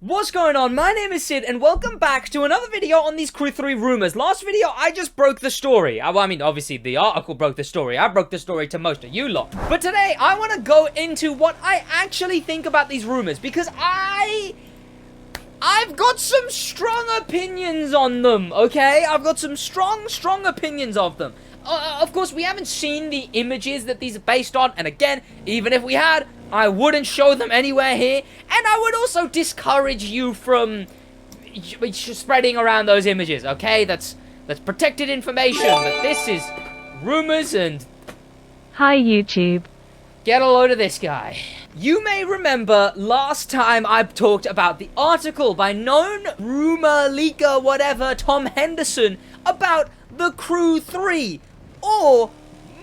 What's going on? My name is Sid, and welcome back to another video on these Crew 3 rumors. Last video, I just broke the story. I mean, obviously, the article broke the story. I broke the story to most of you lot. But today, I want to go into what I actually think about these rumors, because I've got some strong opinions on them, okay? I've got some strong opinions of them. Of course, we haven't seen the images that these are based on, and again, even if we had, I wouldn't show them anywhere here, and I would also discourage you from spreading around those images, okay? That's protected information, but this is rumors and... Hi, YouTube. Get a load of this guy. You may remember last time I talked about the article by known rumor leaker, whatever, Tom Henderson, about the Crew 3, or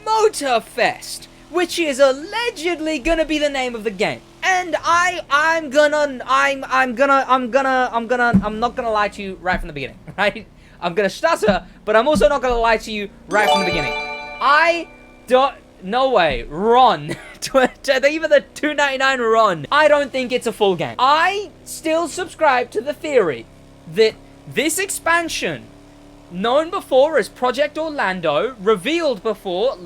Motorfest, which is allegedly gonna be the name of the game. And I'm not gonna lie to you right from the beginning, right? I'm gonna stutter, but I'm also not gonna lie to you right from the beginning. No way, Ron, even the $2.99 Ron, I don't think it's a full game. I still subscribe to the theory that this expansion, known before as Project Orlando, revealed before,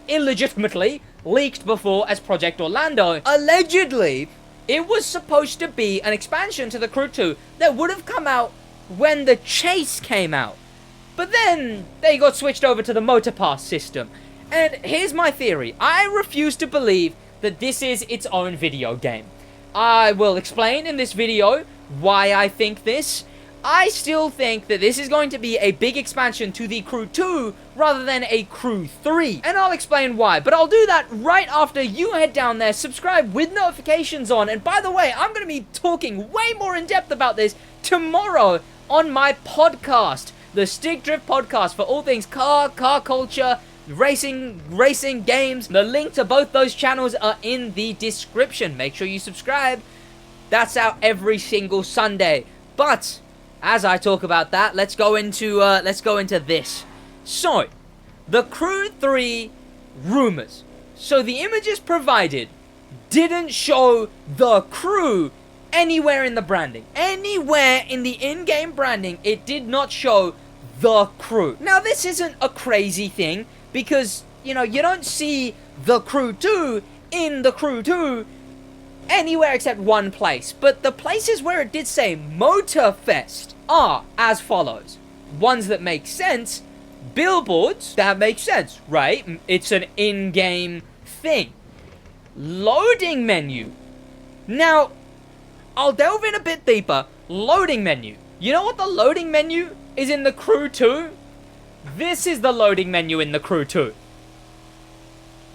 illegitimately, leaked before as Project Orlando, allegedly, it was supposed to be an expansion to the Crew 2 that would have come out when the Chase came out. But then, they got switched over to the Motor Pass system. And here's my theory. I refuse to believe that this is its own video game. I will explain in this video why I think this. I still think that this is going to be a big expansion to the Crew 2 rather than a Crew 3. And I'll explain why. But I'll do that right after you head down there, subscribe with notifications on. And by the way, I'm going to be talking way more in depth about this tomorrow on my podcast. The Stick Drift Podcast for all things car culture, racing games. The link to both those channels are in the description. Make sure you subscribe. That's out every single Sunday. But as I talk about that, let's go into this. So, the Crew 3 rumors. So the images provided didn't show the Crew anywhere in the branding. Anywhere in the in-game branding, it did not show the Crew. Now, this isn't a crazy thing, because, you know, you don't see the Crew 2 in the Crew 2 anywhere except one place. But the places where it did say Motorfest are as follows. Ones that make sense. Billboards, that makes sense, right? It's an in-game thing. Loading menu. Now, I'll delve in a bit deeper. Loading menu. You know what the loading menu is in the Crew 2? This is the loading menu in the Crew 2.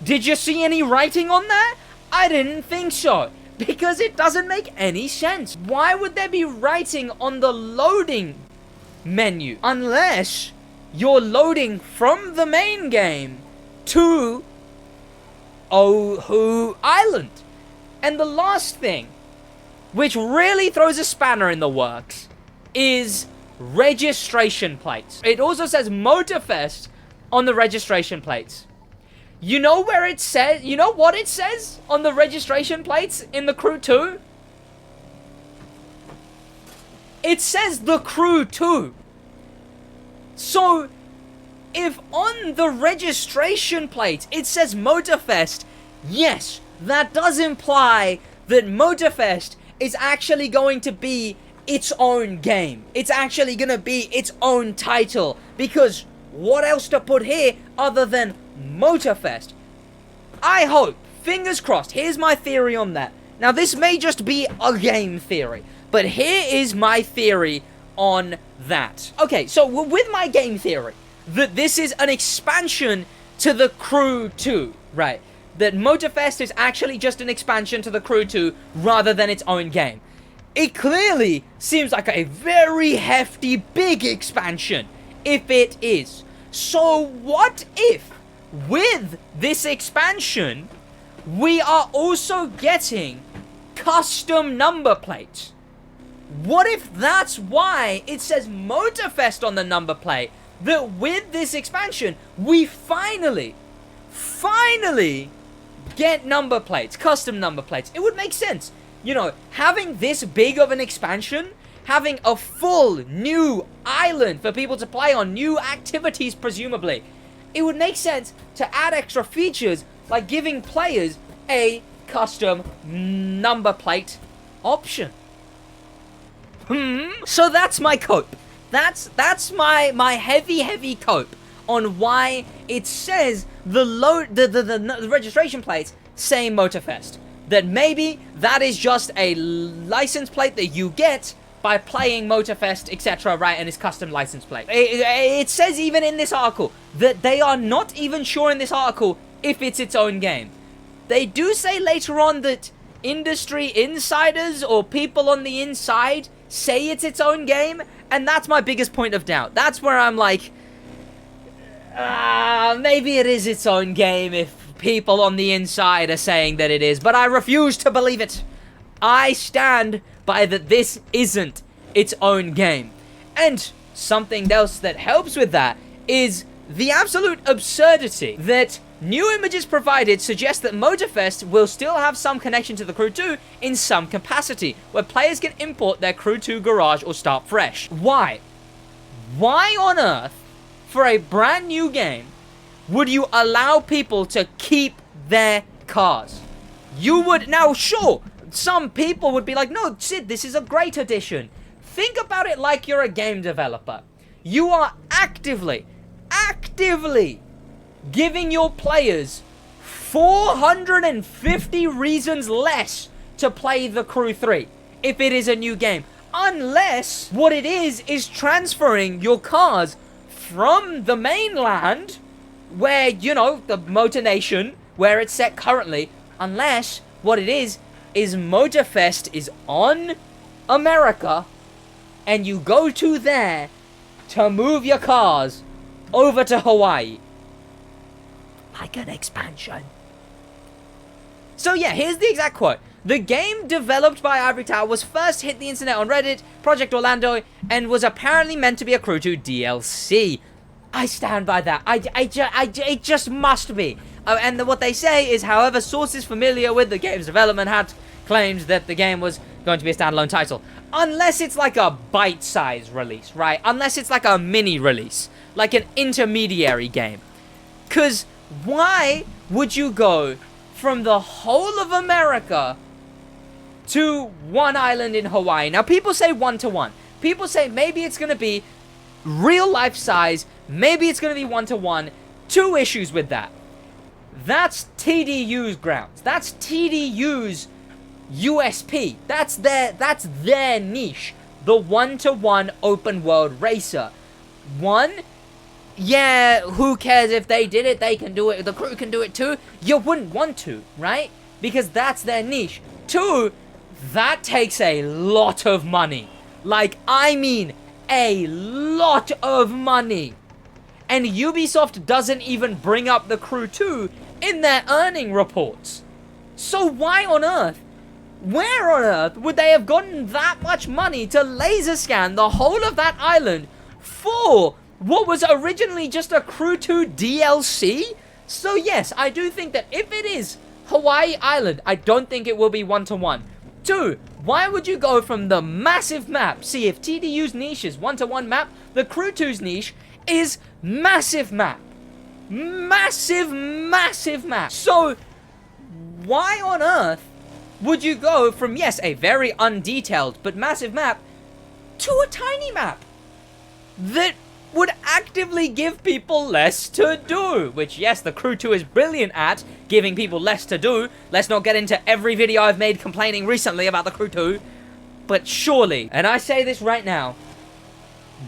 Did you see any writing on that? I didn't think so, because it doesn't make any sense. Why would there be writing on the loading menu? Unless you're loading from the main game to Oahu Island. And the last thing, which really throws a spanner in the works, is registration plates. It also says Motorfest on the registration plates. You know where it says, you know what it says on the registration plates in the Crew 2? It says the Crew 2. So, if on the registration plate it says Motorfest, yes, that does imply that Motorfest is actually going to be its own game. It's actually gonna be its own title, because what else to put here other than Motorfest? I hope, fingers crossed, here's my theory on that. Now, this may just be a game theory, but here is my theory on that. Okay, so with my game theory, that this is an expansion to the Crew 2, right? That Motorfest is actually just an expansion to the Crew 2 rather than its own game. It clearly seems like a very hefty, big expansion, if it is. So what if, with this expansion, we are also getting custom number plates? What if that's why it says Motorfest on the number plate? That with this expansion, we finally get number plates, custom number plates. It would make sense. You know, having this big of an expansion, having a full new island for people to play on, new activities presumably, it would make sense to add extra features like giving players a custom number plate option. So that's my cope. That's my heavy cope on why it says the registration plates say Motorfest. That maybe that is just a license plate that you get by playing Motorfest, etc., right, and it's custom license plate. It says even in this article that they are not even sure in this article if it's its own game. They do say later on that industry insiders or people on the inside say it's its own game, and that's my biggest point of doubt. That's where I'm like, maybe it is its own game if people on the inside are saying that it is, but I refuse to believe it. I stand by that this isn't its own game. And something else that helps with that is the absolute absurdity that new images provided suggest that Motorfest will still have some connection to the Crew 2 in some capacity, where players can import their Crew 2 garage or start fresh. Why? Why on earth, for a brand new game, would you allow people to keep their cars? You would, now sure, some people would be like, no, Sid, this is a great addition. Think about it like you're a game developer. You are actively giving your players 450 reasons less to play the Crew 3 if it is a new game. Unless what it is transferring your cars from the mainland, where, you know, the Motor Nation, where it's set currently, unless what it is Motorfest is on America, and you go to there to move your cars over to Hawaii. Like an expansion. So yeah, here's the exact quote. The game developed by Ivory Tower was first hit the internet on Reddit, Project Orlando, and was apparently meant to be a Crew 2 DLC. I stand by that. It just must be. And what they say is, however, sources familiar with the game's development had claimed that the game was going to be a standalone title. Unless it's like a bite-sized release, right? Unless it's like a mini release. Like an intermediary game. Because why would you go from the whole of America to one island in Hawaii? Now, people say 1-to-1. People say maybe it's going to be real life size. Maybe it's going to be 1-to-1. Two issues with that. That's TDU's grounds. That's TDU's USP. That's their niche. The 1-to-1 open world racer. One, yeah, who cares if they did it? They can do it. The Crew can do it too. You wouldn't want to, right? Because that's their niche. Two, that takes a lot of money. Like, I mean, a lot of money. And Ubisoft doesn't even bring up the Crew 2 in their earning reports. So why on earth, where on earth would they have gotten that much money to laser scan the whole of that island for what was originally just a Crew 2 DLC? So yes, I do think that if it is Hawaii Island, I don't think it will be 1-to-1. Two, why would you go from the massive map? See, if TDU's niche is 1-to-1 map, the Crew 2's niche is massive map. Massive map. So, why on earth would you go from, yes, a very undetailed but massive map to a tiny map that would actively give people less to do? Which, yes, the Crew 2 is brilliant at giving people less to do. Let's not get into every video I've made complaining recently about the Crew 2. But surely, and I say this right now,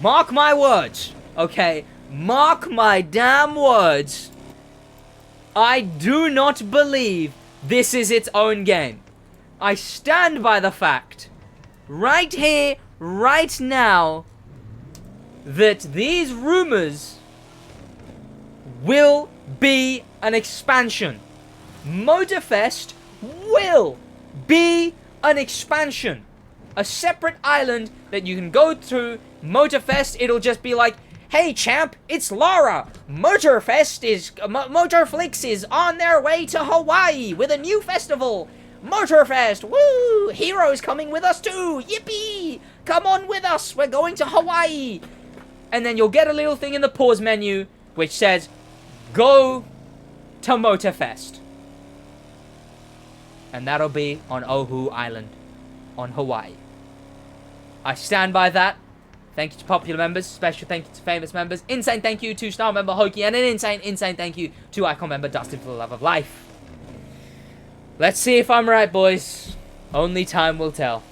mark my words, okay? Mark my damn words. I do not believe this is its own game. I stand by the fact, right here, right now, that these rumors will be an expansion. Motorfest will be an expansion. A separate island that you can go to. Motorfest, it'll just be like, hey champ, it's Laura. Motorfest is, Motorflix is on their way to Hawaii with a new festival. Motorfest, woo! Heroes coming with us too, yippee! Come on with us, we're going to Hawaii. And then you'll get a little thing in the pause menu which says, go to Motorfest. And that'll be on Oahu Island, on Hawaii. I stand by that. Thank you to popular members, special thank you to famous members, insane thank you to star member Hoki, and an insane thank you to icon member Dustin for the love of life. Let's see if I'm right, boys. Only time will tell.